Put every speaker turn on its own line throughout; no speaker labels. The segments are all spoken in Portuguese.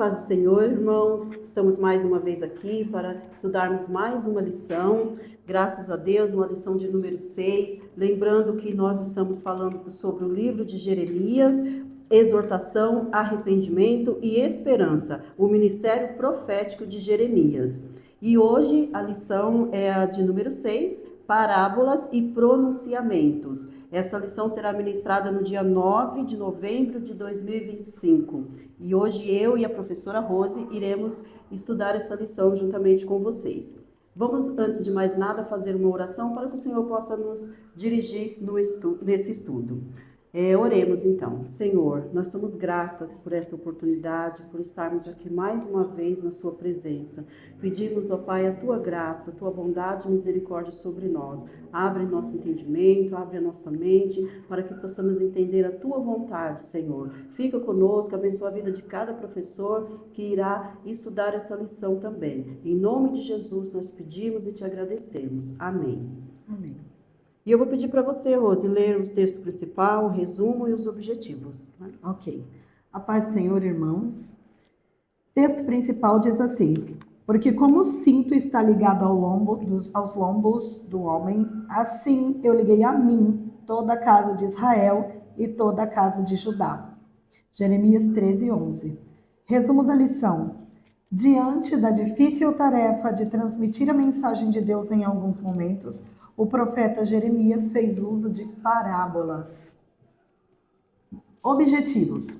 paz do Senhor, irmãos. Estamos mais uma vez aqui para estudarmos mais uma lição. Graças a Deus, uma lição de número 6. Lembrando que nós estamos falando sobre o livro de Jeremias, exortação, arrependimento e esperança, o ministério profético de Jeremias. E hoje a lição é a de número 6, parábolas e pronunciamentos. Essa lição será ministrada no dia 9 de novembro de 2025. E hoje eu e a professora Rose iremos estudar essa lição juntamente com vocês. Vamos, antes de mais nada, fazer uma oração para que o Senhor possa nos dirigir nesse estudo. Oremos então. Senhor, nós somos gratas por esta oportunidade, por estarmos aqui mais uma vez na sua presença. Pedimos, ó Pai, a tua graça, a tua bondade e misericórdia sobre nós. Abre nosso entendimento, abre a nossa mente, para que possamos entender a tua vontade, Senhor. Fica conosco, abençoa a vida de cada professor que irá estudar essa lição também. Em nome de Jesus nós pedimos e te agradecemos. Amém.
Amém.
E eu vou pedir para você, Rose, ler o texto principal, o resumo e os objetivos. Tá?
Ok. A paz do Senhor, irmãos. Texto principal diz assim: porque como o cinto está ligado aos lombos do homem, assim eu liguei a mim toda a casa de Israel e toda a casa de Judá. Jeremias 13:11. Resumo da lição. Diante da difícil tarefa de transmitir a mensagem de Deus em alguns momentos, o profeta Jeremias fez uso de parábolas. Objetivos: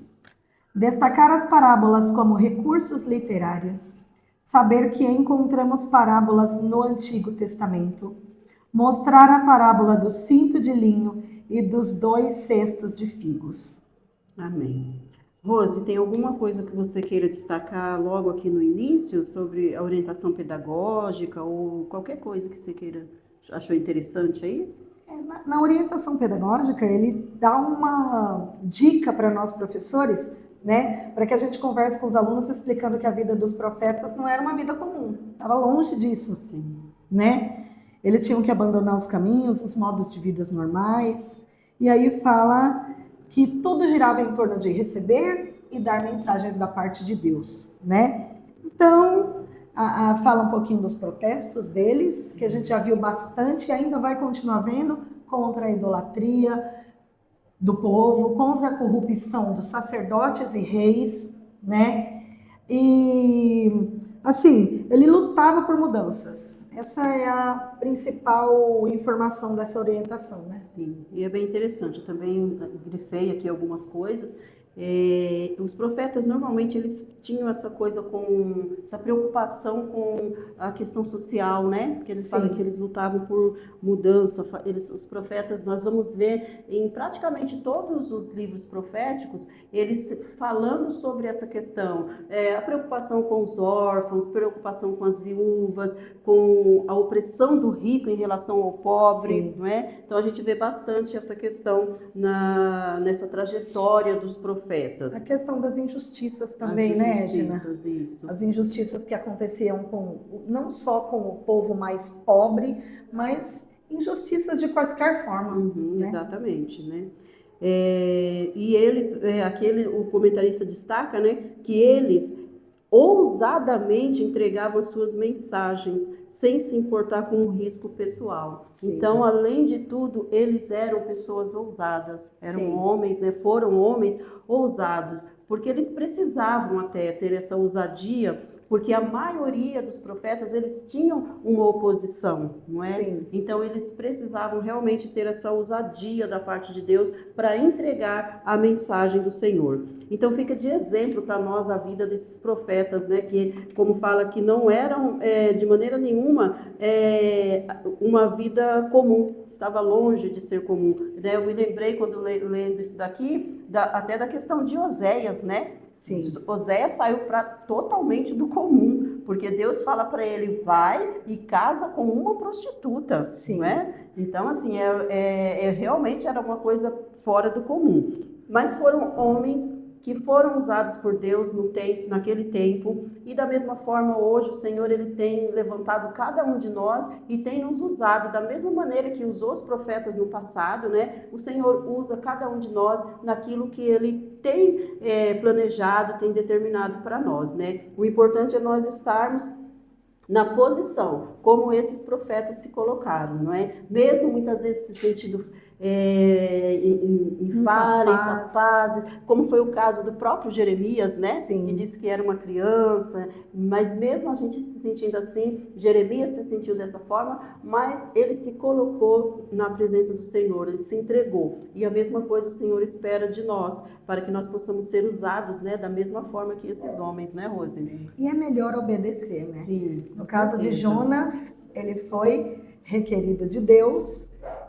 destacar as parábolas como recursos literários, saber que encontramos parábolas no Antigo Testamento, mostrar a parábola do cinto de linho e dos 2 cestos de figos.
Amém. Rose, tem alguma coisa que você queira destacar logo aqui no início sobre a orientação pedagógica ou qualquer coisa que você queira, achou interessante aí?
Na orientação pedagógica, ele dá uma dica para nós professores, né, para que a gente converse com os alunos explicando que a vida dos profetas não era uma vida comum, estava longe disso.
Sim.
Né? Eles tinham que abandonar os caminhos, os modos de vida normais, e aí fala que tudo girava em torno de receber e dar mensagens da parte de Deus, né? Então, fala um pouquinho dos protestos deles, que a gente já viu bastante e ainda vai continuar vendo, contra a idolatria do povo, contra a corrupção dos sacerdotes e reis, né? E, assim, ele lutava por mudanças. Essa é a principal informação dessa orientação, né?
Sim, e é bem interessante. Eu também grifei aqui algumas coisas. Os profetas, normalmente, eles tinham essa coisa essa preocupação com a questão social, né? Porque eles falam que eles lutavam por mudança. Os profetas, nós vamos ver em praticamente todos os livros proféticos, eles falando sobre essa questão. A preocupação com os órfãos, preocupação com as viúvas, com a opressão do rico em relação ao pobre, não é? Então, a gente vê bastante essa questão nessa trajetória dos profetas.
A questão das injustiças também, né, Edna?
Isso.
As injustiças que aconteciam não só com o povo mais pobre, mas injustiças de quaisquer formas. Né?
Exatamente, né? E eles, o comentarista destaca, né, que eles ousadamente entregavam suas mensagens, sem se importar com o risco pessoal. Sim. Então, além de tudo, eles eram pessoas ousadas, eram homens, né? Foram homens ousados, porque eles precisavam até ter essa ousadia, porque a maioria dos profetas, eles tinham uma oposição, não é? Sim. Então, eles precisavam realmente ter essa ousadia da parte de Deus para entregar a mensagem do Senhor. Então, fica de exemplo para nós a vida desses profetas, né? Que, como fala, que não eram de maneira nenhuma uma vida comum, estava longe de ser comum. Eu me lembrei, quando lendo isso daqui, até da questão de Oséias, né? Sim. Oséias saiu totalmente do comum, porque Deus fala para ele, vai e casa com uma prostituta, sim, não é? Então, assim, realmente era uma coisa fora do comum. Mas foram homens que foram usados por Deus naquele tempo, e da mesma forma hoje o Senhor ele tem levantado cada um de nós e tem nos usado da mesma maneira que usou os profetas no passado, né? O Senhor usa cada um de nós naquilo que ele tem planejado, tem determinado para nós, né? O importante é nós estarmos na posição, como esses profetas se colocaram, não é? Mesmo muitas vezes se sentindo incapazes, como foi o caso do próprio Jeremias, né?
Sim.
Que disse que era uma criança, mas mesmo a gente se sentindo assim, Jeremias se sentiu dessa forma, mas ele se colocou na presença do Senhor, ele se entregou. E a mesma coisa o Senhor espera de nós, para que nós possamos ser usados, né, da mesma forma que esses homens, né, Rose?
E é melhor obedecer, né?
Sim.
No caso de Jonas, ele foi requerido de Deus,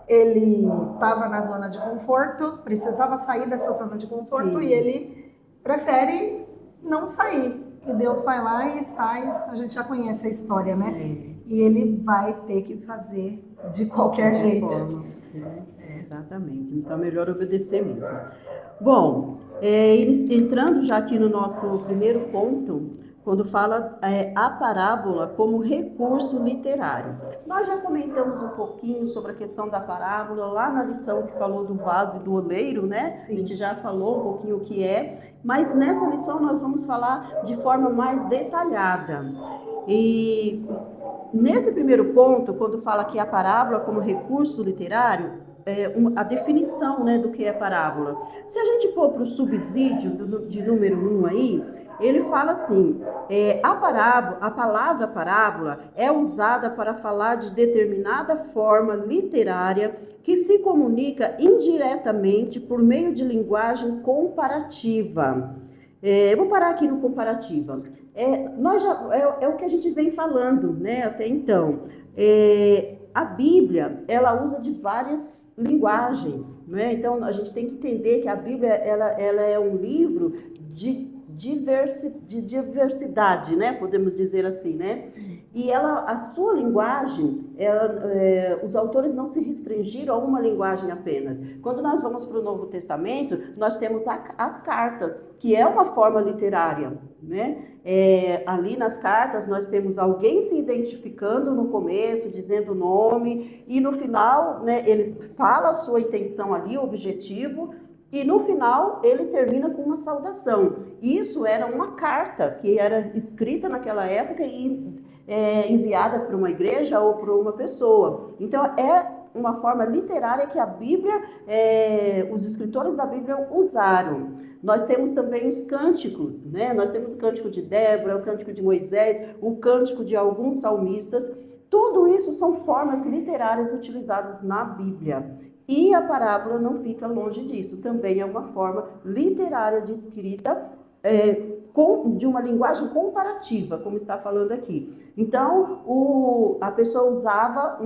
ele estava na zona de conforto, precisava sair dessa zona de conforto. Sim. E ele prefere não sair. E Deus vai lá e faz, a gente já conhece a história, né?
Sim.
E ele vai ter que fazer de qualquer jeito.
Forma. Exatamente, então é melhor obedecer mesmo. Bom, entrando já aqui no nosso primeiro ponto, quando fala a parábola como recurso literário. Nós já comentamos um pouquinho sobre a questão da parábola lá na lição que falou do vaso e do oleiro, né? Sim. A gente já falou um pouquinho o que é, mas nessa lição nós vamos falar de forma mais detalhada. E nesse primeiro ponto, quando fala que a parábola como recurso literário, a definição, né, do que é parábola. Se a gente for para o subsídio de número 1 aí, ele fala assim, a palavra parábola é usada para falar de determinada forma literária que se comunica indiretamente por meio de linguagem comparativa. Eu vou parar aqui no comparativa. É o que a gente vem falando, né, até então. A Bíblia, ela usa de várias linguagens, né? Então a gente tem que entender que a Bíblia ela é um livro de diversidade, né? Podemos dizer assim, né? Sim. E a sua linguagem, os autores não se restringiram a uma linguagem apenas. Quando nós vamos para o Novo Testamento, nós temos as cartas, que é uma forma literária, né? Ali nas cartas nós temos alguém se identificando no começo, dizendo o nome, e no final, né, eles falam a sua intenção ali, o objetivo, e no final ele termina com uma saudação. Isso era uma carta que era escrita naquela época e enviada para uma igreja ou para uma pessoa. Então é uma forma literária que a Bíblia, os escritores da Bíblia usaram. Nós temos também os cânticos, né? Nós temos o cântico de Débora, o cântico de Moisés, o cântico de alguns salmistas. Tudo isso são formas literárias utilizadas na Bíblia. E a parábola não fica longe disso. Também é uma forma literária de escrita de uma linguagem comparativa, como está falando aqui. Então, a pessoa usava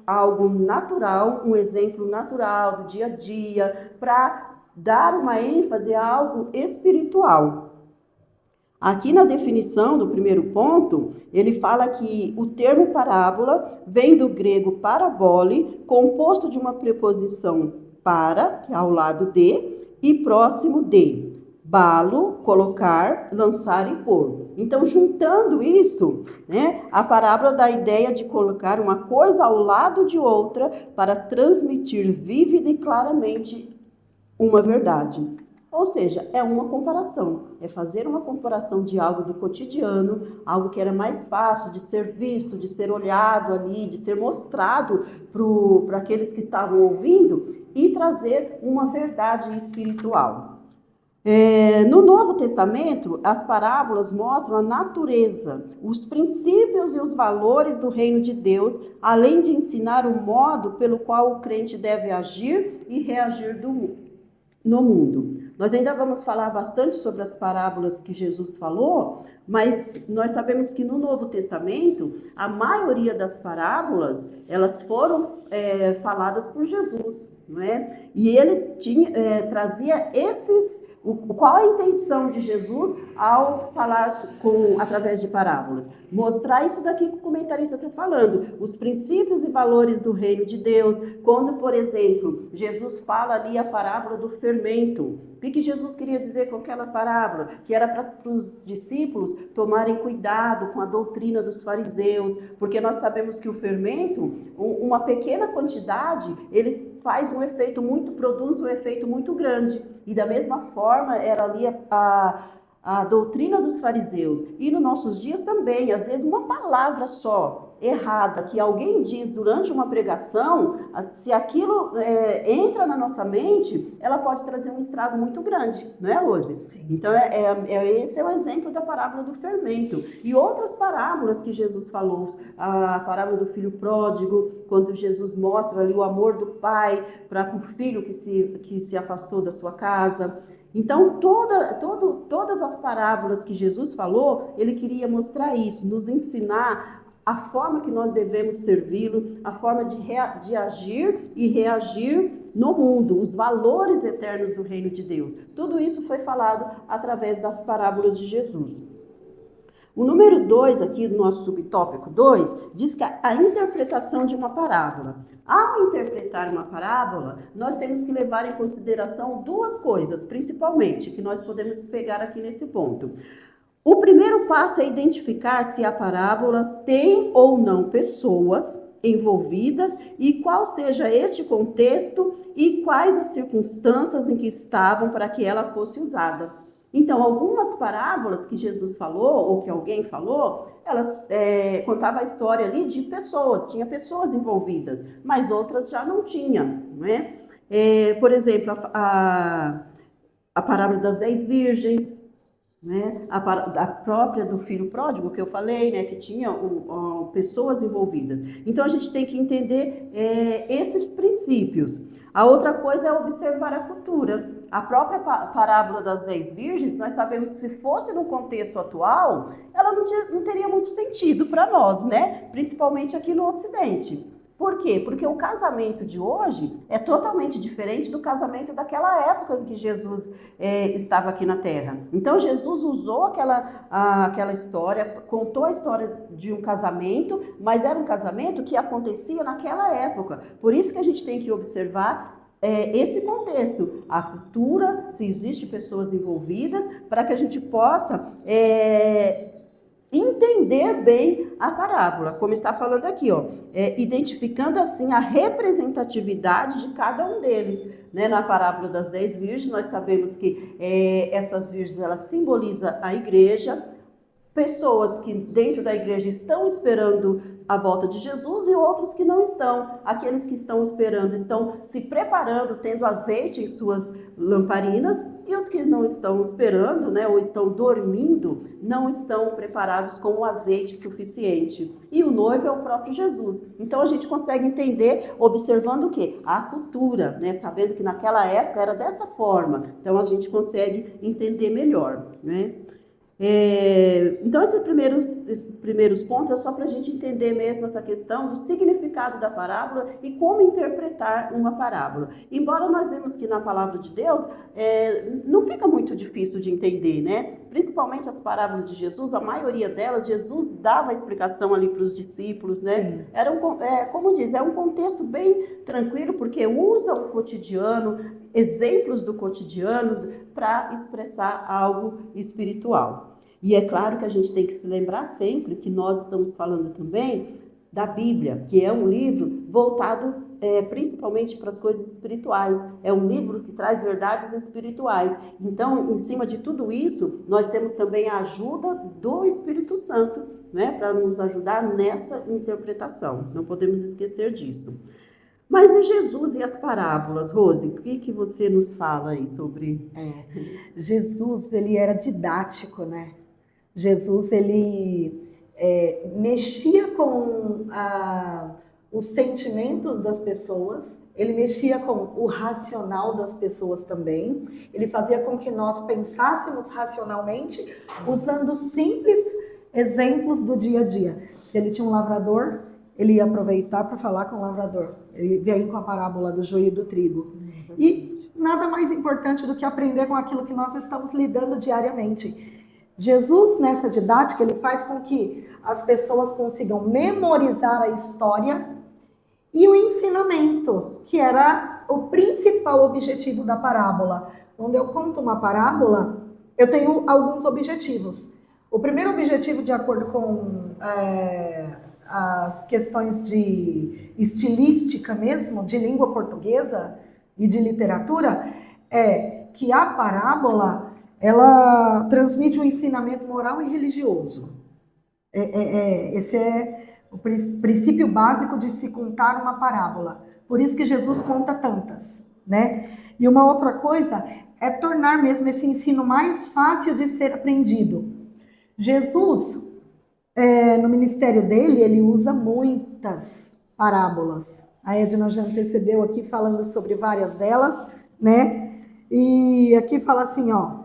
algo natural, um exemplo natural do dia a dia, para dar uma ênfase a algo espiritual. Aqui na definição do primeiro ponto, ele fala que o termo parábola vem do grego parabole, composto de uma preposição para, que é ao lado de, e próximo de. Balo, colocar, lançar e pôr. Então, juntando isso, né, a parábola dá a ideia de colocar uma coisa ao lado de outra para transmitir vívida e claramente uma verdade. Ou seja, é uma comparação, é fazer uma comparação de algo do cotidiano, algo que era mais fácil de ser visto, de ser olhado ali, de ser mostrado para aqueles que estavam ouvindo e trazer uma verdade espiritual. No Novo Testamento, as parábolas mostram a natureza, os princípios e os valores do reino de Deus, além de ensinar o modo pelo qual o crente deve agir e reagir no mundo. Nós ainda vamos falar bastante sobre as parábolas que Jesus falou, mas nós sabemos que no Novo Testamento, a maioria das parábolas, elas foram faladas por Jesus, não é? E ele trazia esses Qual a intenção de Jesus ao falar através de parábolas? Mostrar isso daqui que o comentarista está falando, os princípios e valores do reino de Deus. Quando, por exemplo, Jesus fala ali a parábola do fermento, o que Jesus queria dizer com aquela parábola? Que era para os discípulos tomarem cuidado com a doutrina dos fariseus, porque nós sabemos que o fermento, uma pequena quantidade, ele produz um efeito muito grande. E da mesma forma era ali a doutrina dos fariseus. E nos nossos dias também, às vezes uma palavra só errada que alguém diz durante uma pregação, se aquilo entra na nossa mente, ela pode trazer um estrago muito grande, não é, Rose? Então, esse é o exemplo da parábola do fermento. E outras parábolas que Jesus falou, a parábola do filho pródigo, quando Jesus mostra ali o amor do pai para o filho que se afastou da sua casa. Então, todas as parábolas que Jesus falou, ele queria mostrar isso, nos ensinar a forma que nós devemos servi-lo, a forma de agir e reagir no mundo, os valores eternos do reino de Deus. Tudo isso foi falado através das parábolas de Jesus. O número 2 aqui do nosso subtópico 2 diz que a interpretação de uma parábola. Ao interpretar uma parábola, nós temos que levar em consideração duas coisas, principalmente, que nós podemos pegar aqui nesse ponto. O primeiro passo é identificar se a parábola tem ou não pessoas envolvidas e qual seja este contexto e quais as circunstâncias em que estavam para que ela fosse usada. Então, algumas parábolas que Jesus falou, ou que alguém falou, ela contava a história ali de pessoas, tinha pessoas envolvidas, mas outras já não tinha, não é? Por exemplo, a parábola das 10 virgens, né? A própria do filho pródigo que eu falei, né? Que tinha pessoas envolvidas. Então, a gente tem que entender esses princípios. A outra coisa é observar a cultura. A própria parábola das 10 virgens, nós sabemos que se fosse no contexto atual, ela não teria muito sentido para nós, né? Principalmente aqui no Ocidente. Por quê? Porque o casamento de hoje é totalmente diferente do casamento daquela época em que Jesus estava aqui na Terra. Então, Jesus usou aquela história, contou a história de um casamento, mas era um casamento que acontecia naquela época. Por isso que a gente tem que observar esse contexto, a cultura, se existem pessoas envolvidas, para que a gente possa entender bem a parábola, como está falando aqui, identificando assim a representatividade de cada um deles. Né? Na parábola das 10 virgens, nós sabemos que essas virgens, elas simbolizam a igreja, pessoas que dentro da igreja estão esperando a volta de Jesus e outros que não estão. Aqueles que estão esperando estão se preparando, tendo azeite em suas lamparinas, e os que não estão esperando, né, ou estão dormindo, não estão preparados com o azeite suficiente. E o noivo é o próprio Jesus. Então a gente consegue entender observando o quê? A cultura, né, sabendo que naquela época era dessa forma. Então a gente consegue entender melhor, né? Então, esses primeiros pontos é só para a gente entender mesmo essa questão do significado da parábola e como interpretar uma parábola. Embora nós vemos que na palavra de Deus não fica muito difícil de entender, né? Principalmente as parábolas de Jesus, a maioria delas, Jesus dava a explicação ali para os discípulos, né? Era como diz, é um contexto bem tranquilo, porque usa o cotidiano, exemplos do cotidiano para expressar algo espiritual. E é claro que a gente tem que se lembrar sempre que nós estamos falando também da Bíblia, que é um livro voltado principalmente para as coisas espirituais. É um livro que traz verdades espirituais. Então, em cima de tudo isso, nós temos também a ajuda do Espírito Santo, né, para nos ajudar nessa interpretação. Não podemos esquecer disso. Mas e Jesus e as parábolas, Rose? O que você nos fala aí sobre...
Jesus, ele era didático, né? Jesus, ele mexia com os sentimentos das pessoas, ele mexia com o racional das pessoas também, ele fazia com que nós pensássemos racionalmente, usando simples exemplos do dia a dia. Se ele tinha um lavrador, ele ia aproveitar para falar com o lavrador. Ele veio com a parábola do joio e do trigo. E nada mais importante do que aprender com aquilo que nós estamos lidando diariamente. Jesus, nessa didática, ele faz com que as pessoas consigam memorizar a história e o ensinamento, que era o principal objetivo da parábola. Quando eu conto uma parábola, eu tenho alguns objetivos. O primeiro objetivo, de acordo com as questões de estilística mesmo, de língua portuguesa e de literatura, é que a parábola, ela transmite um ensinamento moral e religioso. Esse é o princípio básico de se contar uma parábola. Por isso que Jesus conta tantas, né? E uma outra coisa é tornar mesmo esse ensino mais fácil de ser aprendido. Jesus, no ministério dele, ele usa muitas parábolas. A Edna já antecedeu aqui falando sobre várias delas, né? E aqui fala assim, ó,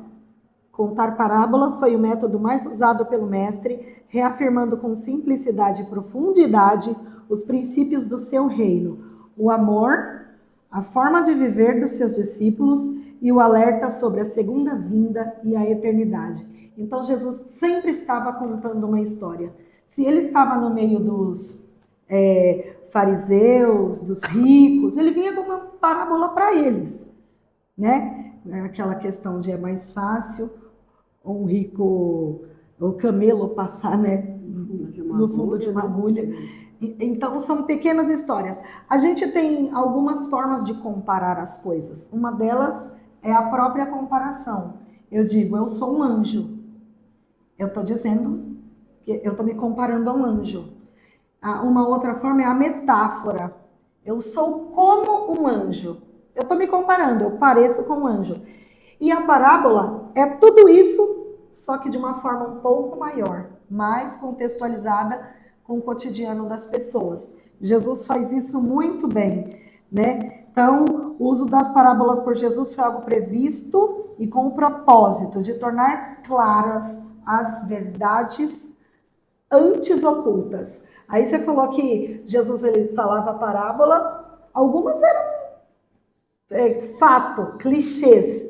contar parábolas foi o método mais usado pelo mestre, reafirmando com simplicidade e profundidade os princípios do seu reino, o amor, a forma de viver dos seus discípulos e o alerta sobre a segunda vinda e a eternidade. Então Jesus sempre estava contando uma história. Se ele estava no meio dos fariseus, dos ricos, ele vinha com uma parábola para eles, né? Aquela questão de é mais fácil um rico, o camelo passar, né, no fundo de uma agulha. Então são pequenas histórias. A gente tem algumas formas de comparar as coisas. Uma delas é a própria comparação. Eu digo, eu sou um anjo. Eu estou dizendo que eu estou me comparando a um anjo. Uma outra forma é a metáfora. Eu sou como um anjo. Eu estou me comparando, eu pareço com um anjo. E a parábola é tudo isso, só que de uma forma um pouco maior, mais contextualizada com o cotidiano das pessoas. Jesus faz isso muito bem, né? Então, o uso das parábolas por Jesus foi algo previsto e com o propósito de tornar claras as verdades antes ocultas. Aí você falou que Jesus ele falava parábola, algumas eram fato, clichês,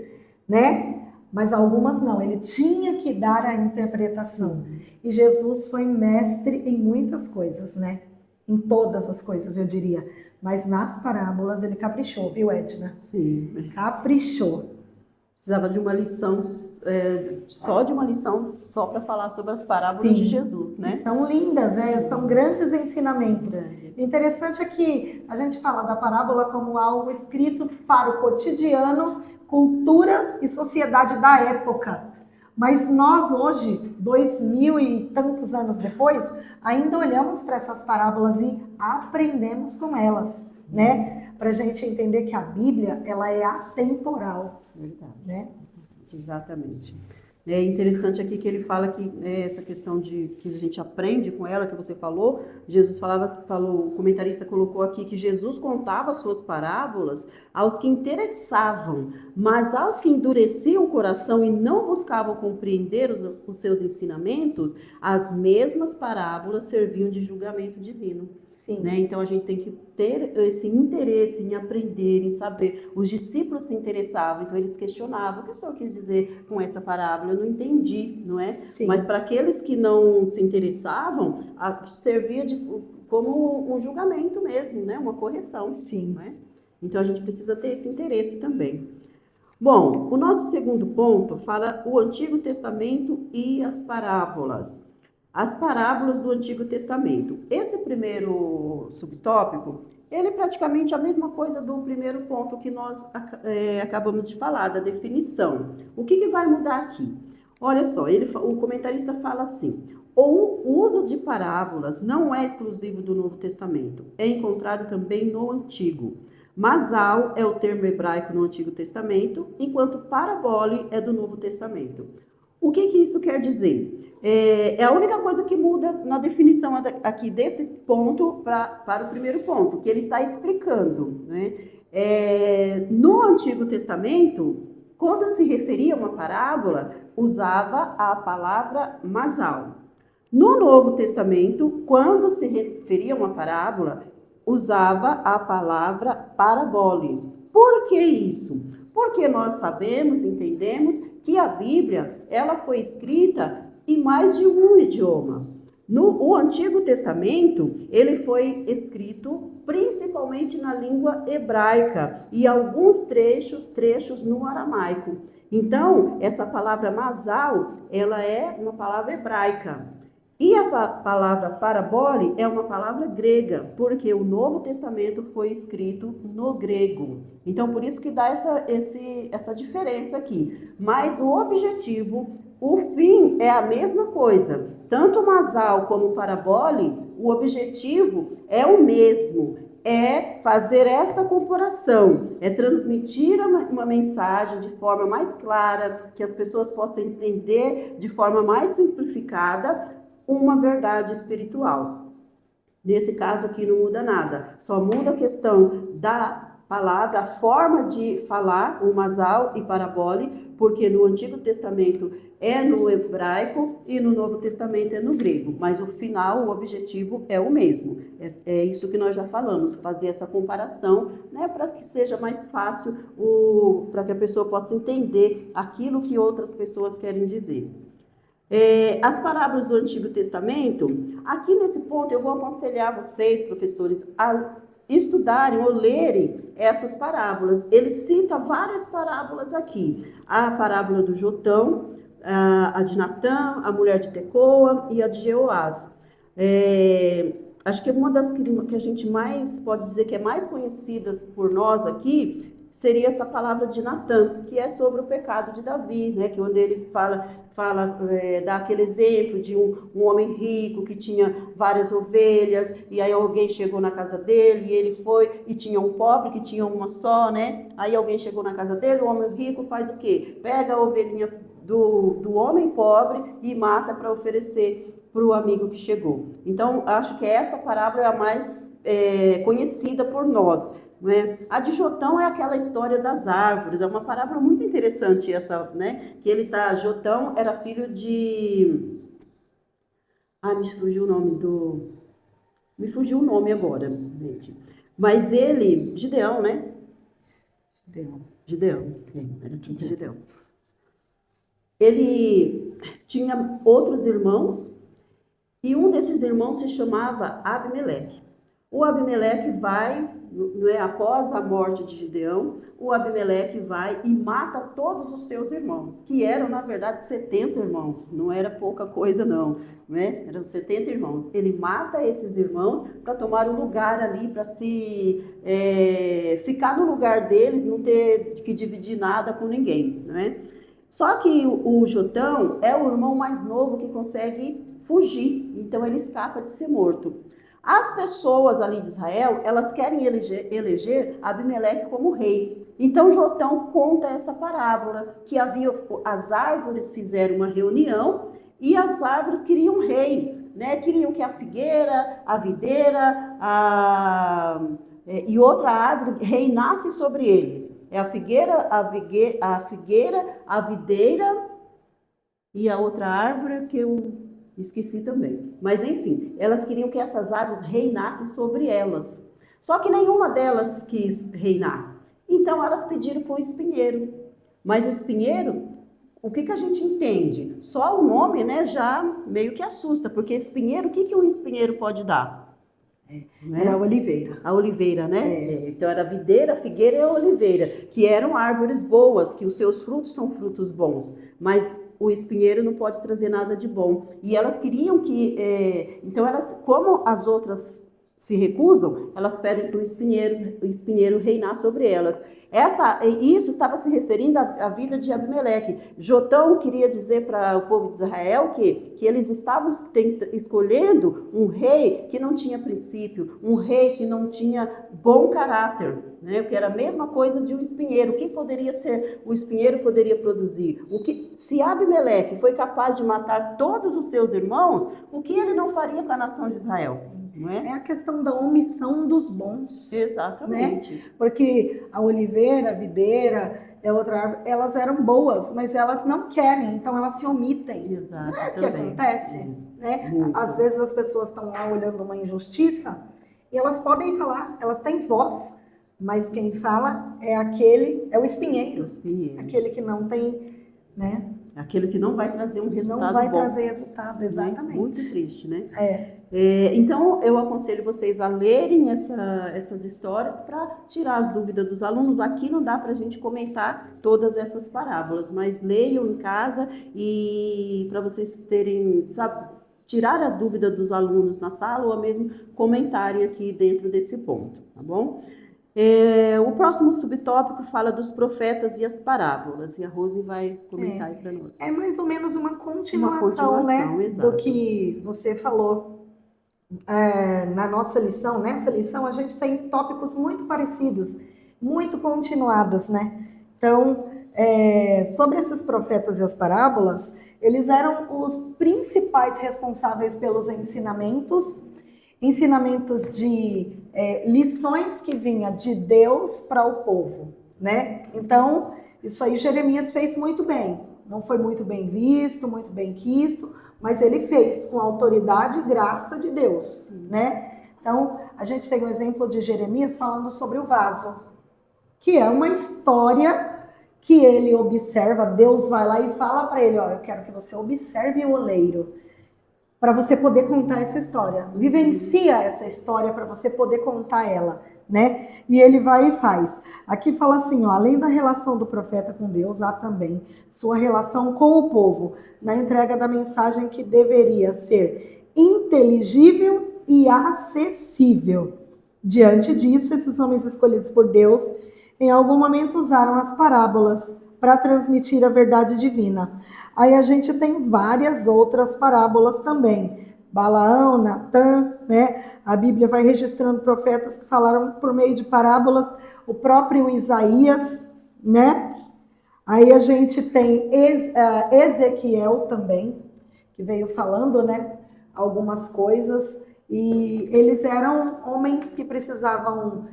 né? Mas algumas não, ele tinha que dar a interpretação. E Jesus foi mestre em muitas coisas, né? Em todas as coisas, eu diria. Mas nas parábolas ele caprichou, viu, Edna?
Sim.
Caprichou.
Precisava de uma lição, só para falar sobre as parábolas de Jesus, né?
São lindas, né? São grandes ensinamentos. Interessante é que a gente fala da parábola como algo escrito para o cotidiano, cultura e sociedade da época. Mas nós hoje, 2000 e tantos anos depois, ainda olhamos para essas parábolas e aprendemos com elas, né? Para a gente entender que a Bíblia, ela é atemporal.
Verdade.
Né?
Exatamente. É interessante aqui que ele fala que essa questão de que a gente aprende com ela, que você falou, Jesus falou, o comentarista colocou aqui que Jesus contava suas parábolas aos que interessavam, mas aos que endureciam o coração e não buscavam compreender os seus ensinamentos, as mesmas parábolas serviam de julgamento divino.
Sim.
Né? Então a gente tem que ter esse interesse em aprender, em saber. Os discípulos se interessavam, então eles questionavam: o que o senhor quis dizer com essa parábola? Eu não entendi, não é?
Sim.
Mas para aqueles que não se interessavam, servia como um julgamento mesmo, né? Uma correção.
Sim.
Não é? Então a gente precisa ter esse interesse também. Bom, o nosso segundo ponto fala o Antigo Testamento e as parábolas. As parábolas do Antigo Testamento. Esse primeiro subtópico, ele é praticamente a mesma coisa do primeiro ponto que nós acabamos de falar, da definição. O que vai mudar aqui? Olha só, o comentarista fala assim: o uso de parábolas não é exclusivo do Novo Testamento, é encontrado também no Antigo. Masal é o termo hebraico no Antigo Testamento, enquanto parabole é do Novo Testamento. O que isso quer dizer? É a única coisa que muda na definição aqui desse ponto para o primeiro ponto, que ele está explicando. Né? No Antigo Testamento, quando se referia a uma parábola, usava a palavra masal. No Novo Testamento, quando se referia a uma parábola, usava a palavra parabole. Por que isso? Porque nós sabemos, entendemos que a Bíblia, ela foi escrita em mais de um idioma. O Antigo Testamento, ele foi escrito principalmente na língua hebraica e alguns trechos no aramaico. Então, essa palavra masal, ela é uma palavra hebraica. E a palavra parabole é uma palavra grega, porque o Novo Testamento foi escrito no grego. Então, por isso que dá essa diferença aqui. Mas o objetivo, o fim é a mesma coisa. Tanto o masal como o parabole, o objetivo é o mesmo. É fazer esta comparação, é transmitir uma mensagem de forma mais clara, que as pessoas possam entender de forma mais simplificada, uma verdade espiritual. Nesse caso aqui não muda nada, só muda a questão da palavra, a forma de falar, o masal e parabole, porque no Antigo Testamento é no hebraico e no Novo Testamento é no grego, mas o final, o objetivo é o mesmo. É isso que nós já falamos, fazer essa comparação, né, para que seja mais fácil, para que a pessoa possa entender aquilo que outras pessoas querem dizer. As parábolas do Antigo Testamento, aqui nesse ponto eu vou aconselhar vocês, professores, a estudarem ou lerem essas parábolas. Ele cita várias parábolas aqui. A parábola do Jotão, a de Natã, a mulher de Tecoa e a de Jeoás. Acho que uma das que a gente mais pode dizer que é mais conhecidas por nós aqui seria essa palavra de Natã, que é sobre o pecado de Davi, né? Que onde ele dá aquele exemplo de um homem rico que tinha várias ovelhas, e aí alguém chegou na casa dele, e ele foi, e tinha um pobre que tinha uma só, né? Aí alguém chegou na casa dele, o homem rico faz o quê? Pega a ovelhinha do homem pobre e mata para oferecer para o amigo que chegou. Então, acho que essa parábola é a mais conhecida por nós. Né? A de Jotão é aquela história das árvores, é uma parábola muito interessante essa, né? Que Jotão era filho de... me fugiu o nome Me fugiu o nome agora, gente. Mas ele... Gideão, né? Gideão. Era filho de Gideão. Ele tinha outros irmãos e um desses irmãos se chamava Abimeleque. O Abimeleque vai, após a morte de Gideão, o Abimeleque vai e mata todos os seus irmãos, que eram, na verdade, 70 irmãos, não era pouca coisa não, né? Eram 70 irmãos. Ele mata esses irmãos para tomar o lugar ali, para ficar no lugar deles, não ter que dividir nada com ninguém, né? Só que o Jotão é o irmão mais novo que consegue fugir, então ele escapa de ser morto. As pessoas ali de Israel, elas querem eleger Abimeleque como rei. Então Jotão conta essa parábola, que as árvores fizeram uma reunião e as árvores queriam um rei, né? Queriam que a figueira, a videira e outra árvore reinasse sobre eles. É a figueira, a videira e a outra árvore que eu esqueci também. Mas, enfim, elas queriam que essas árvores reinassem sobre elas. Só que nenhuma delas quis reinar. Então, elas pediram para o espinheiro. Mas o espinheiro, o que a gente entende? Só o nome, né, já meio que assusta. Porque espinheiro, o que um espinheiro pode dar?
Era a oliveira.
A oliveira, né? Então, era a videira, a figueira e a oliveira. Que eram árvores boas, que os seus frutos são frutos bons. Mas o espinheiro não pode trazer nada de bom. E elas queriam que... então, como as outras se recusam, elas pedem para o espinheiro reinar sobre elas. Isso estava se referindo à vida de Abimeleque. Jotão queria dizer para o povo de Israel que eles estavam escolhendo um rei que não tinha princípio, um rei que não tinha bom caráter, né? Que era a mesma coisa de um espinheiro. O que poderia ser o espinheiro poderia produzir? Se Abimeleque foi capaz de matar todos os seus irmãos, o que ele não faria com a nação de Israel? Não é?
É a questão da omissão dos bons.
Exatamente.
Né? Porque a oliveira, a videira, outra árvore, elas eram boas, mas elas não querem, então elas se omitem.
Exato,
não é o que acontece? Né? Às vezes as pessoas estão lá olhando uma injustiça e elas podem falar, elas têm voz, mas quem fala é o espinheiro,
Os pinheiros.
aquele que não tem, né?
Aquele que não vai trazer um resultado
Não vai
bom.
trazer resultado,
Né?
exatamente.
Muito triste, né?
É.
Então, eu aconselho vocês a lerem essas histórias para tirar as dúvidas dos alunos. Aqui não dá para a gente comentar todas essas parábolas, mas leiam em casa e para vocês terem, tirar a dúvida dos alunos na sala ou mesmo comentarem aqui dentro desse ponto, tá bom? O próximo subtópico fala dos profetas e as parábolas, e a Rose vai comentar aí para nós.
É mais ou menos uma continuação, né,
exato.
do que você falou. Na nossa lição, nessa lição, a gente tem tópicos muito parecidos, muito continuados, né? Então, sobre esses profetas e as parábolas, eles eram os principais responsáveis pelos ensinamentos de lições que vinha de Deus para o povo, né? Então, isso aí Jeremias fez muito bem. Não foi muito bem visto, muito bem quisto, mas ele fez com autoridade e graça de Deus, né? Então, a gente tem um exemplo de Jeremias falando sobre o vaso, que é uma história que ele observa, Deus vai lá e fala para ele, ó, eu quero que você observe o oleiro, para você poder contar essa história. Vivencia essa história para você poder contar ela, né? E ele vai e faz. Aqui fala assim, ó, além da relação do profeta com Deus, há também sua relação com o povo, na entrega da mensagem que deveria ser inteligível e acessível. Diante disso, esses homens escolhidos por Deus, em algum momento usaram as parábolas para transmitir a verdade divina. Aí a gente tem várias outras parábolas também. Balaão, Natã, né? A Bíblia vai registrando profetas que falaram por meio de parábolas, o próprio Isaías, né? Aí a gente tem Ezequiel também, que veio falando, né? Algumas coisas. E eles eram homens que precisavam,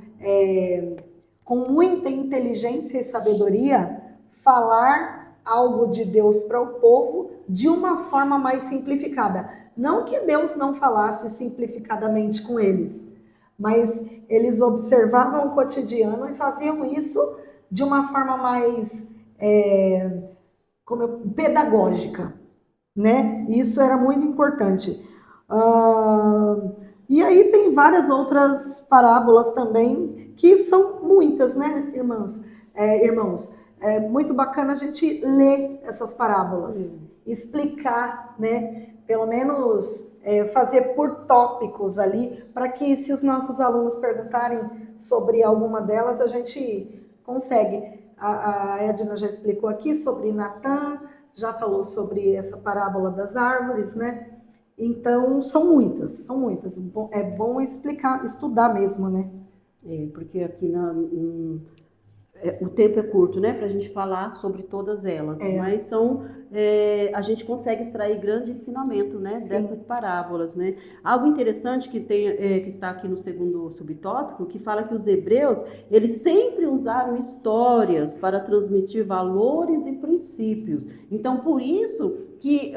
com muita inteligência e sabedoria, falar algo de Deus para o povo de uma forma mais simplificada. Não que Deus não falasse simplificadamente com eles, mas eles observavam o cotidiano e faziam isso de uma forma mais pedagógica, né? Isso era muito importante. E aí tem várias outras parábolas também, que são muitas, né, irmãos? É muito bacana a gente ler essas parábolas, explicar, né? Pelo menos fazer por tópicos ali, para que se os nossos alunos perguntarem sobre alguma delas, a gente consegue. A Edna já explicou aqui sobre Natã, já falou sobre essa parábola das árvores, né? Então, são muitas. É bom explicar, estudar mesmo, né?
Porque aqui o tempo é curto, né, para a gente falar sobre todas elas, mas a gente consegue extrair grande ensinamento, né, dessas parábolas, né. Algo interessante que está aqui no segundo subtópico, que fala que os hebreus, eles sempre usaram histórias para transmitir valores e princípios. Então, por isso que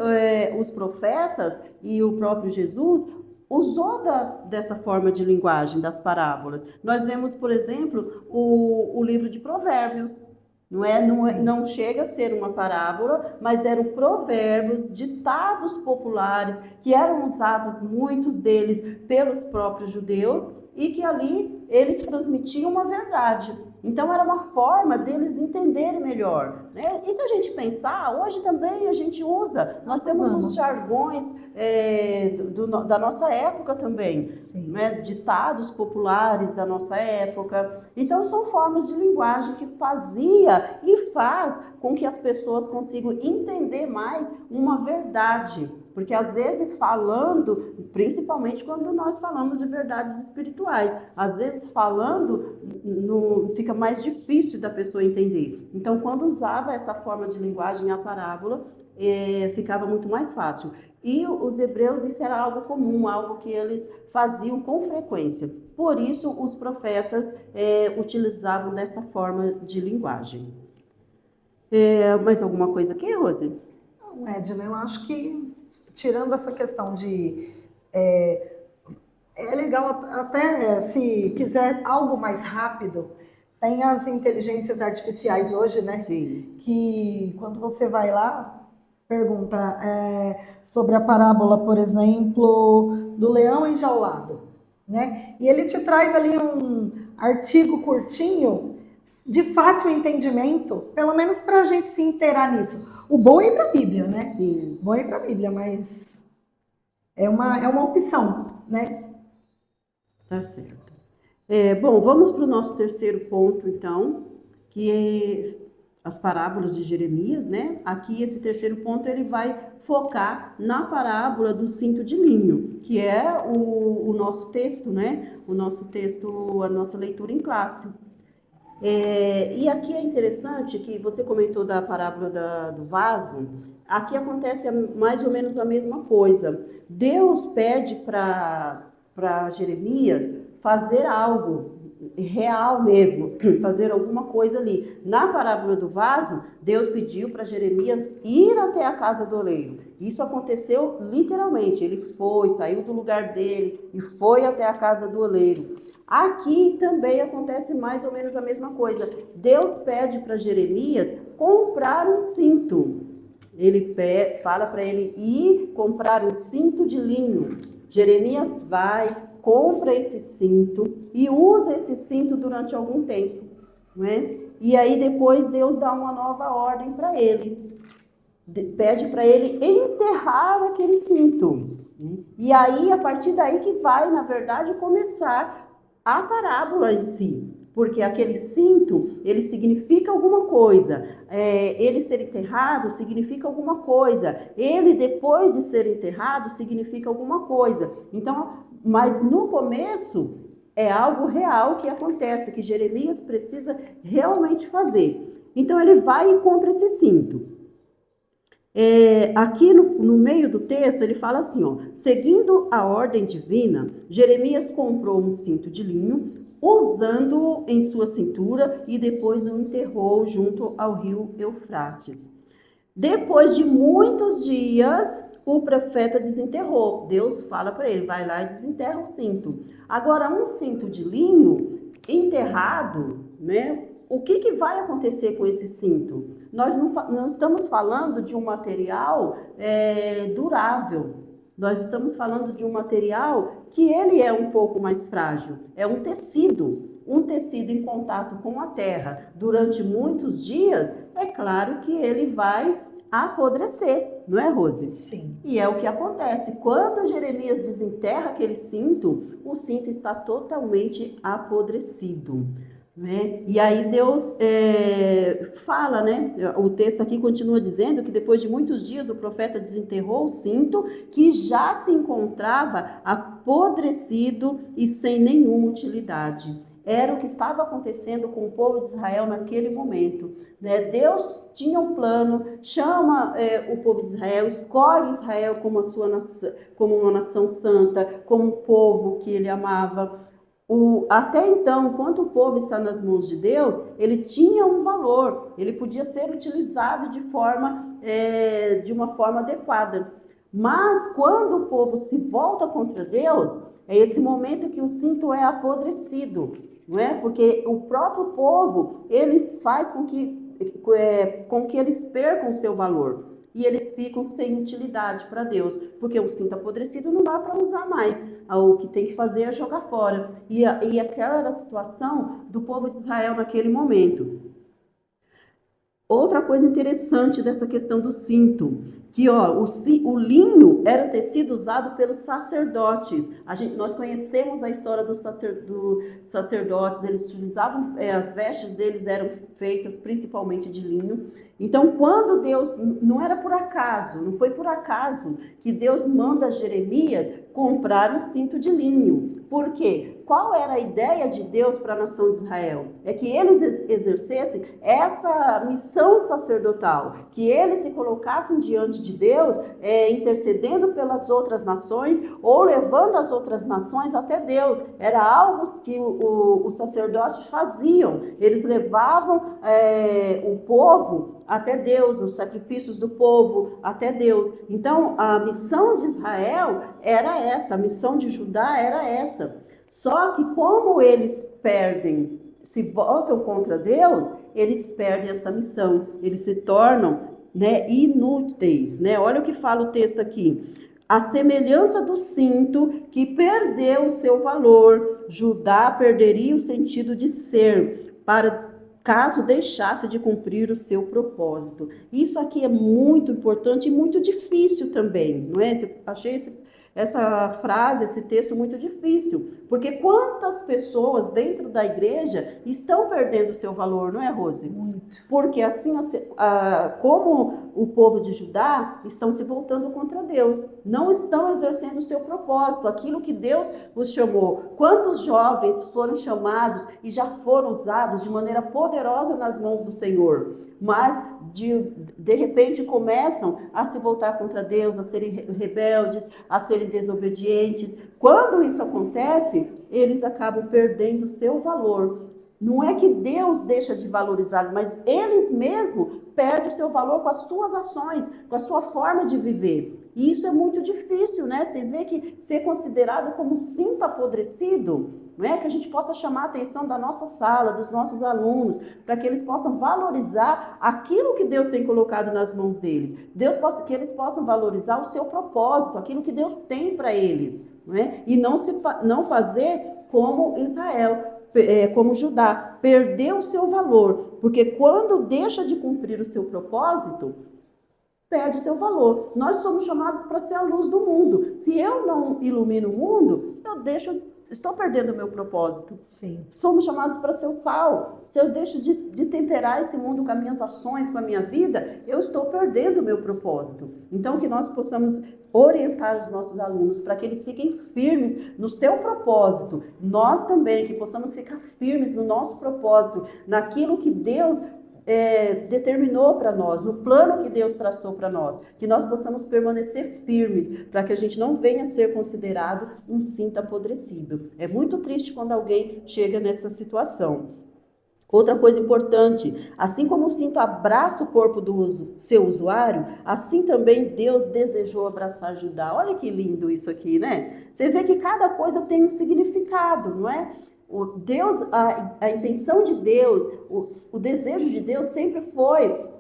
os profetas e o próprio Jesus usou dessa forma de linguagem das parábolas. Nós vemos, por exemplo, o livro de Provérbios. Não chega a ser uma parábola, mas eram provérbios, ditados populares, que eram usados, muitos deles, pelos próprios judeus, e que ali eles transmitiam uma verdade. Então era uma forma deles entenderem melhor, né? E se a gente pensar, hoje também a gente usa, nós temos os jargões da nossa época também, né? Ditados populares da nossa época. Então são formas de linguagem que fazia e faz com que as pessoas consigam entender mais uma verdade. Porque às vezes falando, principalmente quando nós falamos de verdades espirituais, às vezes falando fica mais difícil da pessoa entender. Então, quando usava essa forma de linguagem, a parábola, ficava muito mais fácil. E os hebreus, isso era algo comum, algo que eles faziam com frequência. Por isso, os profetas utilizavam dessa forma de linguagem. Mais alguma coisa aqui, Rose?
Não, Edna, eu acho que, tirando essa questão de É legal até se quiser algo mais rápido, tem as inteligências artificiais hoje, né?
Sim,
Que quando você vai lá, pergunta sobre a parábola, por exemplo, do leão enjaulado, né? E ele te traz ali um artigo curtinho, de fácil entendimento, pelo menos para a gente se inteirar nisso. O bom é ir para a Bíblia, né?
sim,
Bom é ir para a Bíblia, mas é uma opção, né?
tá certo. Bom, vamos para o nosso terceiro ponto, então, que é as parábolas de Jeremias, né? Aqui, esse terceiro ponto, ele vai focar na parábola do cinto de linho, que é o nosso texto, né? O nosso texto, a nossa leitura em classe. E aqui é interessante que você comentou da parábola do vaso. Aqui acontece mais ou menos a mesma coisa. Deus pede para Jeremias fazer algo real mesmo, fazer alguma coisa ali. Na parábola do vaso, Deus pediu para Jeremias ir até a casa do oleiro. Isso aconteceu literalmente. Ele foi, saiu do lugar dele e foi até a casa do oleiro. Aqui também acontece mais ou menos a mesma coisa. Deus pede para Jeremias comprar um cinto. Ele fala para ele ir comprar um cinto de linho. Jeremias vai, compra esse cinto e usa esse cinto durante algum tempo, não é? E aí depois Deus dá uma nova ordem para ele. Pede para ele enterrar aquele cinto. E aí, a partir daí que vai, na verdade, começar a parábola em si. Porque aquele cinto, ele significa alguma coisa. Ele ser enterrado significa alguma coisa. Ele, depois de ser enterrado, significa alguma coisa. Então, mas no começo, é algo real que acontece, que Jeremias precisa realmente fazer. Então, ele vai e compra esse cinto. Aqui no meio do texto, ele fala assim, ó, seguindo a ordem divina, Jeremias comprou um cinto de linho, usando-o em sua cintura e depois o enterrou junto ao rio Eufrates. Depois de muitos dias, o profeta desenterrou. Deus fala para ele, vai lá e desenterra o cinto. Agora, um cinto de linho enterrado, né? O que vai acontecer com esse cinto? Nós não estamos falando de um material durável. Nós estamos falando de um material que ele é um pouco mais frágil. É um tecido em contato com a terra durante muitos dias, é claro que ele vai apodrecer, não é, Rose?
Sim.
E é o que acontece. Quando Jeremias desenterra aquele cinto, o cinto está totalmente apodrecido. Né? E aí Deus fala, né? O texto aqui continua dizendo que depois de muitos dias o profeta desenterrou o cinto que já se encontrava apodrecido e sem nenhuma utilidade. Era o que estava acontecendo com o povo de Israel naquele momento. Né? Deus tinha um plano, chama o povo de Israel, escolhe Israel como a sua nação, como uma nação santa, como um povo que ele amava. Até então, enquanto o povo está nas mãos de Deus, ele tinha um valor, ele podia ser utilizado de uma forma adequada. Mas quando o povo se volta contra Deus, é esse momento que o cinto é apodrecido, não é? Porque o próprio povo, ele faz com que eles percam o seu valor. E eles ficam sem utilidade para Deus, porque o cinto apodrecido não dá para usar mais. O que tem que fazer é jogar fora. E aquela era a situação do povo de Israel naquele momento. Outra coisa interessante dessa questão do cinto, que o linho era tecido usado pelos sacerdotes. Nós conhecemos a história dos sacerdotes, eles utilizavam, as vestes deles eram feitas principalmente de linho. Então, quando Deus, não era por acaso, não foi por acaso que Deus manda Jeremias comprar um cinto de linho. Por quê? qual era a ideia de Deus para a nação de Israel? É que eles exercessem essa missão sacerdotal, que eles se colocassem diante de Deus, intercedendo pelas outras nações ou levando as outras nações até Deus. Era algo que os sacerdotes faziam. Eles levavam o povo até Deus, os sacrifícios do povo até Deus. Então, a missão de Israel era essa, a missão de Judá era essa. Só que como eles perdem, se voltam contra Deus, eles perdem essa missão, eles se tornam, né, inúteis, né? Olha o que fala o texto aqui. A semelhança do cinto que perdeu o seu valor, Judá perderia o sentido de ser, caso deixasse de cumprir o seu propósito. Isso aqui é muito importante e muito difícil também, não é? Achei essa frase, esse texto muito difícil, porque quantas pessoas dentro da igreja estão perdendo o seu valor, não é, Rose?
Muito.
Porque assim, como o povo de Judá, estão se voltando contra Deus, não estão exercendo o seu propósito, aquilo que Deus os chamou. Quantos jovens foram chamados e já foram usados de maneira poderosa nas mãos do Senhor, mas de repente começam a se voltar contra Deus, a serem rebeldes, a serem desobedientes. Quando isso acontece, eles acabam perdendo o seu valor. Não é que Deus deixa de valorizar, mas eles mesmos perdem o seu valor com as suas ações, com a sua forma de viver. E isso é muito difícil, né? Vocês veem que ser considerado como cinto apodrecido, não é? Que a gente possa chamar a atenção da nossa sala, dos nossos alunos, para que eles possam valorizar aquilo que Deus tem colocado nas mãos deles. Que eles possam valorizar o seu propósito, aquilo que Deus tem para eles, não é? E não fazer como Israel, como Judá, perdeu o seu valor, porque quando deixa de cumprir o seu propósito, perde o seu valor. Nós somos chamados para ser a luz do mundo. Se eu não ilumino o mundo, estou perdendo o meu propósito.
Sim.
Somos chamados para ser o sal. Se eu deixo de temperar esse mundo com as minhas ações, com a minha vida, eu estou perdendo o meu propósito. Então, que nós possamos orientar os nossos alunos para que eles fiquem firmes no seu propósito. Nós também, que possamos ficar firmes no nosso propósito, naquilo que Deus determinou para nós, no plano que Deus traçou para nós, que nós possamos permanecer firmes, para que a gente não venha a ser considerado um cinto apodrecido. É muito triste quando alguém chega nessa situação. Outra coisa importante, assim como o cinto abraça o corpo do seu usuário, assim também Deus desejou abraçar Judá. Olha que lindo isso aqui, né? Vocês veem que cada coisa tem um significado, não é? A intenção de Deus, o desejo de Deus sempre foi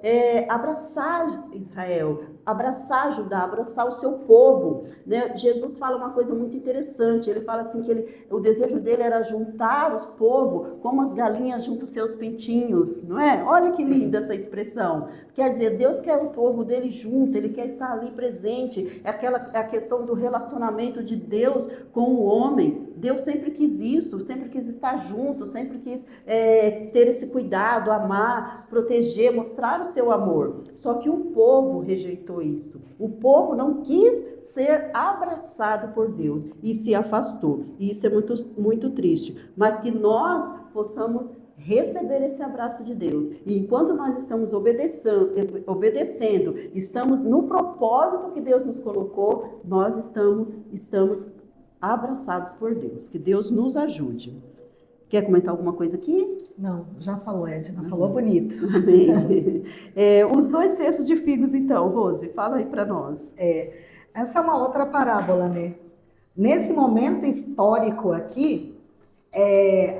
abraçar Israel, abraçar Judá, abraçar o seu povo, né? Jesus fala uma coisa muito interessante, ele fala assim que o desejo dele era juntar os povos como as galinhas juntam os seus pintinhos, não é? Olha que linda essa expressão. Quer dizer, Deus quer o povo dele junto, ele quer estar ali presente, é a questão do relacionamento de Deus com o homem. Deus sempre quis isso, sempre quis estar junto, sempre quis ter esse cuidado, amar, proteger, mostrar o seu amor. Só que o povo rejeitou isso. O povo não quis ser abraçado por Deus e se afastou. E isso é muito, muito triste. Mas que nós possamos receber esse abraço de Deus. E enquanto nós estamos obedecendo, estamos no propósito que Deus nos colocou, nós estamos abraçados por Deus. Que Deus nos ajude. Quer comentar alguma coisa aqui?
Não, já falou, Edna. Falou bonito.
Amém. Os 2 cestos de figos, então, Rose, fala aí para nós.
Essa é uma outra parábola, né? Nesse momento histórico aqui,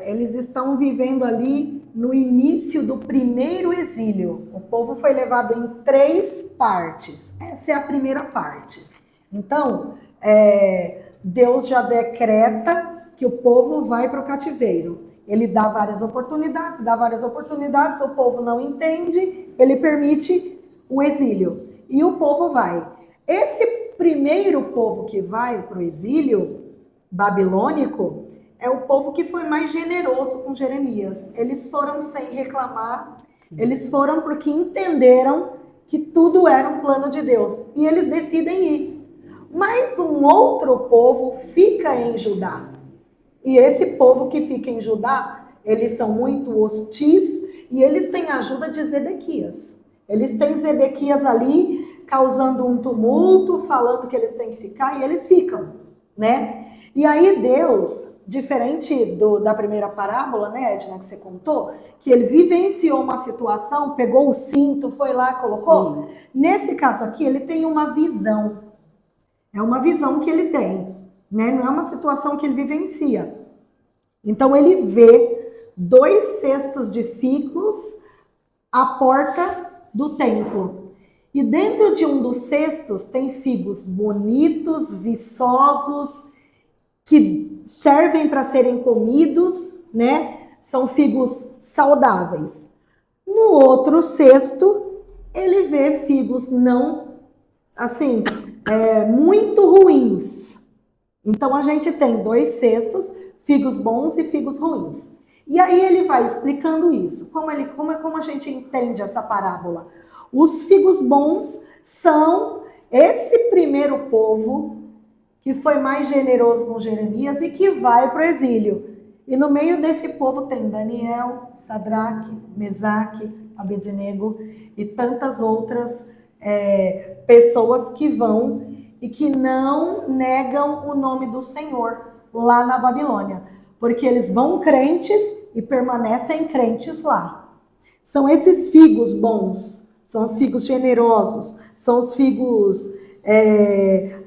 eles estão vivendo ali no início do primeiro exílio. O povo foi levado em 3 partes. Essa é a primeira parte. Então, Deus já decreta que o povo vai para o cativeiro. Ele dá várias oportunidades, o povo não entende, ele permite o exílio. E o povo vai. Esse primeiro povo que vai para o exílio babilônico é o povo que foi mais generoso com Jeremias. Eles foram sem reclamar, eles foram porque entenderam que tudo era um plano de Deus. E eles decidem ir. Mas um outro povo fica em Judá. E esse povo que fica em Judá, eles são muito hostis e eles têm a ajuda de Zedequias. Eles têm Zedequias ali causando um tumulto, falando que eles têm que ficar, e eles ficam, né? E aí Deus, diferente da primeira parábola, né, Edna, que você contou, que ele vivenciou uma situação, pegou o cinto, foi lá, colocou. Sim. Nesse caso aqui, ele tem uma visão. É uma visão que ele tem, né? Não é uma situação que ele vivencia. Então ele vê 2 cestos de figos à porta do templo. E dentro de um dos cestos tem figos bonitos, viçosos, que servem para serem comidos, né? São figos saudáveis. No outro cesto, ele vê figos não, assim, muito ruins. Então a gente tem 2 cestos, figos bons e figos ruins. E aí ele vai explicando isso. Como a gente entende essa parábola? Os figos bons são esse primeiro povo que foi mais generoso com Jeremias e que vai para o exílio. E no meio desse povo tem Daniel, Sadraque, Mesaque, Abednego e tantas outras pessoas que vão e que não negam o nome do Senhor lá na Babilônia. Porque eles vão crentes e permanecem crentes lá. São esses figos bons. São os figos generosos, são os figos,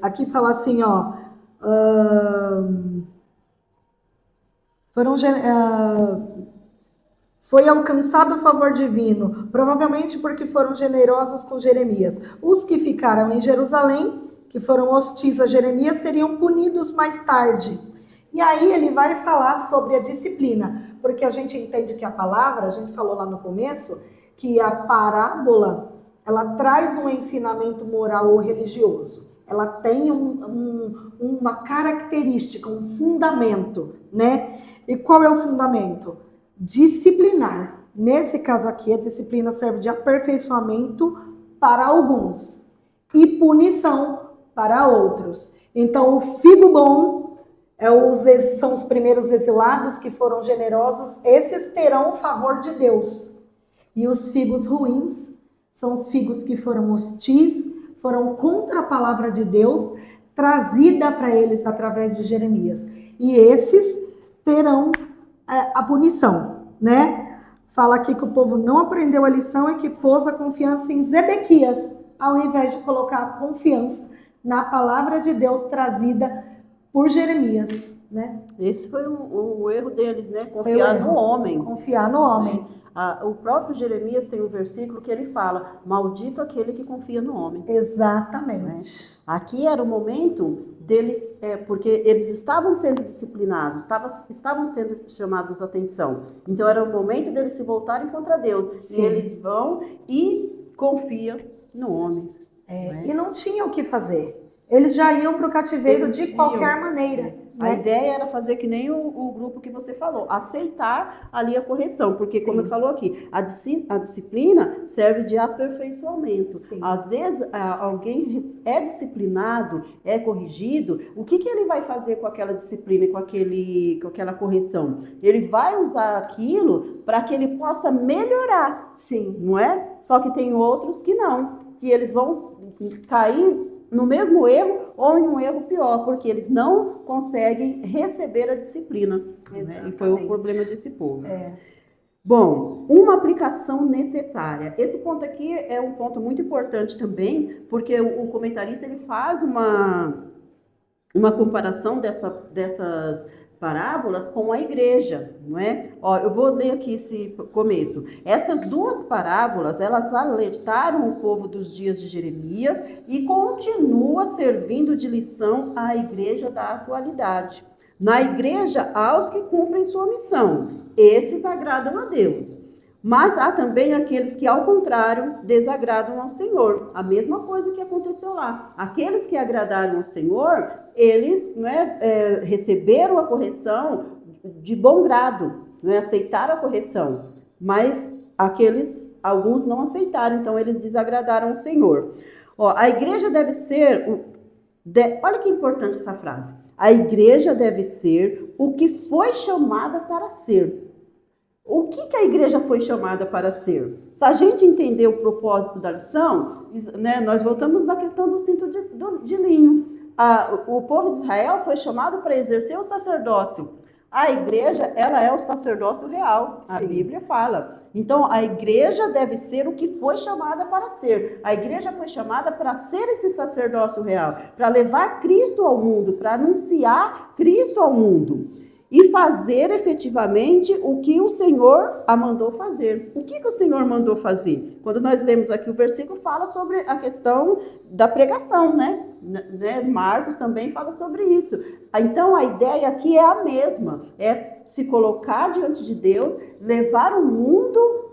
aqui fala assim, ó, foi alcançado o favor divino, provavelmente porque foram generosos com Jeremias. Os que ficaram em Jerusalém, que foram hostis a Jeremias, seriam punidos mais tarde. E aí ele vai falar sobre a disciplina, porque a gente entende que a palavra, a gente falou lá no começo, que a parábola, ela traz um ensinamento moral ou religioso. Ela tem uma característica, um fundamento, né? E qual é o fundamento? Disciplinar. Nesse caso aqui, a disciplina serve de aperfeiçoamento para alguns e punição para outros. Então, o figo bom são os primeiros exilados que foram generosos. Esses terão o favor de Deus. E os figos ruins são os figos que foram hostis, foram contra a palavra de Deus, trazida para eles através de Jeremias. E esses terão a punição, né? Fala aqui que o povo não aprendeu a lição e que pôs a confiança em Zedequias, ao invés de colocar a confiança na palavra de Deus trazida por Jeremias, né?
Esse foi o erro deles, né? Confiar no homem.
Confiar no homem.
O próprio Jeremias tem um versículo que ele fala: maldito aquele que confia no homem.
Exatamente.
Né? Aqui era o momento deles, porque eles estavam sendo disciplinados, estavam sendo chamados a atenção. Então era o momento deles se voltarem contra Deus. Sim. E eles vão e confiam no homem.
Né? E não tinham o que fazer. Eles já iam para o cativeiro de qualquer maneira.
A ideia era fazer que nem o grupo que você falou, aceitar ali a correção, porque como ele falou aqui, a disciplina serve de aperfeiçoamento. Sim. Às vezes alguém é disciplinado, é corrigido, o que ele vai fazer com aquela disciplina e com aquela correção? Ele vai usar aquilo para que ele possa melhorar. Sim. Não é? Só que tem outros que não, que eles vão cair no mesmo erro ou em um erro pior, porque eles não conseguem receber a disciplina. Né? E foi o problema desse povo. Bom, uma aplicação necessária. Esse ponto aqui é um ponto muito importante também, porque o comentarista ele faz uma comparação dessas parábolas com a igreja, não é? Ó, eu vou ler aqui esse começo. Essas 2 parábolas, elas alertaram o povo dos dias de Jeremias e continua servindo de lição à igreja da atualidade. Na igreja, há os que cumprem sua missão. Esses agradam a Deus. Mas há também aqueles que, ao contrário, desagradam ao Senhor. A mesma coisa que aconteceu lá. Aqueles que agradaram ao Senhor, eles receberam a correção de bom grado, aceitaram a correção. Mas alguns não aceitaram, então eles desagradaram ao Senhor. Ó, a igreja deve ser... olha que importante essa frase. A igreja deve ser o que foi chamada para ser. O que a igreja foi chamada para ser? Se a gente entender o propósito da lição, né, nós voltamos na questão do cinto de linho. O povo de Israel foi chamado para exercer o sacerdócio. A igreja, ela é o sacerdócio real. A
Sim.
Bíblia fala. Então, a igreja deve ser o que foi chamada para ser. A igreja foi chamada para ser esse sacerdócio real, para levar Cristo ao mundo, para anunciar Cristo ao mundo. E fazer efetivamente o que o Senhor a mandou fazer. O que o Senhor mandou fazer? Quando nós lemos aqui o versículo, fala sobre a questão da pregação, né? Marcos também fala sobre isso. Então, a ideia aqui é a mesma. É se colocar diante de Deus, levar o mundo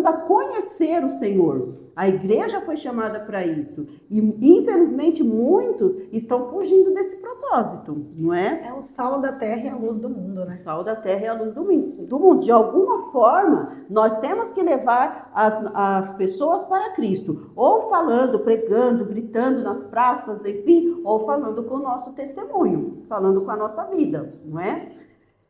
a conhecer o Senhor. A igreja foi chamada para isso. E, infelizmente, muitos estão fugindo desse propósito, não é?
É o sal da terra e a luz do mundo, né?
O sal da terra e a luz do mundo. De alguma forma, nós temos que levar as pessoas para Cristo. Ou falando, pregando, gritando nas praças, enfim, ou falando com o nosso testemunho, falando com a nossa vida, não é?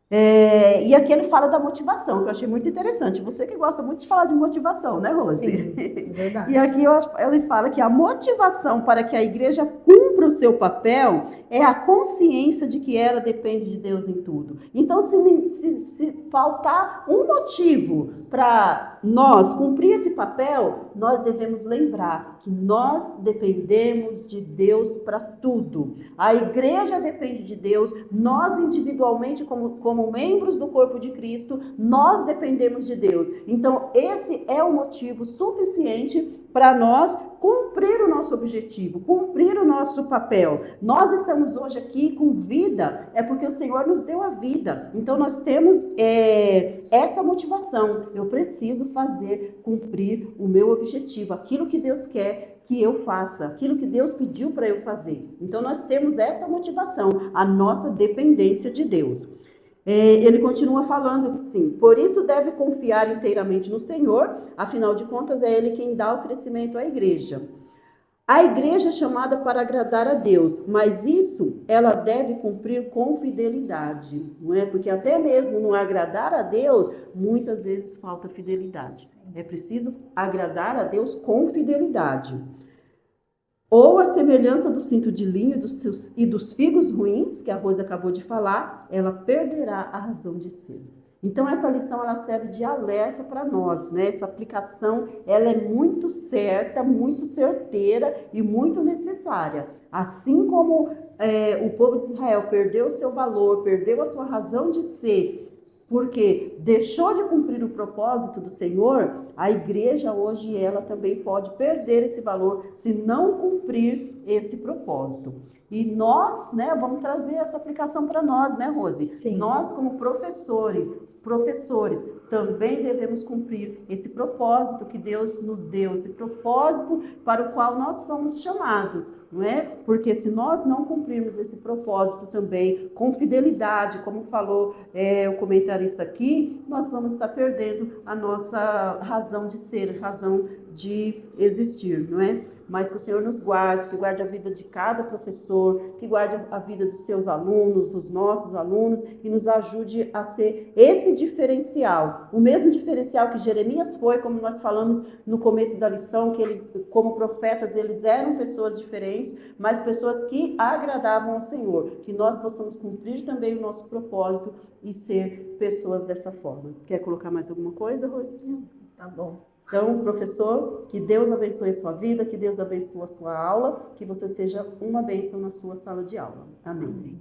E aqui ele fala da motivação, que eu achei muito interessante. Você que gosta muito de falar de motivação, né, Rose?
Sim, verdade.
E aqui ele fala que a motivação para que a igreja cumpra o seu papel é a consciência de que ela depende de Deus em tudo. Então, se faltar um motivo para nós cumprir esse papel, nós devemos lembrar que nós dependemos de Deus para tudo. A igreja depende de Deus, nós individualmente, como membros do corpo de Cristo, nós dependemos de Deus. Então, esse é o motivo suficiente para nós cumprir o nosso objetivo, cumprir o nosso papel. Nós estamos hoje aqui com vida, é porque o Senhor nos deu a vida. Então, nós temos essa motivação. Eu preciso cumprir o meu objetivo, aquilo que Deus quer que eu faça, aquilo que Deus pediu para eu fazer. Então, nós temos essa motivação, a nossa dependência de Deus. Ele continua falando assim: por isso deve confiar inteiramente no Senhor, afinal de contas é Ele quem dá o crescimento à igreja. A igreja é chamada para agradar a Deus, mas isso ela deve cumprir com fidelidade, não é? Porque até mesmo no agradar a Deus, muitas vezes falta fidelidade. É preciso agradar a Deus com fidelidade. Ou a semelhança do cinto de linho e dos figos ruins, que a Rose acabou de falar, ela perderá a razão de ser. Então, essa lição ela serve de alerta para nós, né? Essa aplicação ela é muito certa, muito certeira e muito necessária. Assim como o povo de Israel perdeu o seu valor, perdeu a sua razão de ser, porque deixou de cumprir o propósito do Senhor, a igreja hoje ela também pode perder esse valor se não cumprir esse propósito. E nós, né, vamos trazer essa aplicação para nós, né, Rose?
Sim.
Nós, como professores, também devemos cumprir esse propósito que Deus nos deu, esse propósito para o qual nós fomos chamados, não é? Porque se nós não cumprirmos esse propósito também com fidelidade, como falou o comentarista aqui, nós vamos estar perdendo a nossa razão de ser, razão de existir, não é? Mas que o Senhor nos guarde, que guarde a vida de cada professor, que guarde a vida dos seus alunos, dos nossos alunos, e nos ajude a ser esse diferencial. O mesmo diferencial que Jeremias foi, como nós falamos no começo da lição, que eles, como profetas, eles eram pessoas diferentes, mas pessoas que agradavam ao Senhor. Que nós possamos cumprir também o nosso propósito e ser pessoas dessa forma. Quer colocar mais alguma coisa, Rose?
Tá bom.
Então, professor, que Deus abençoe a sua vida, que Deus abençoe a sua aula, que você seja uma bênção na sua sala de aula. Amém.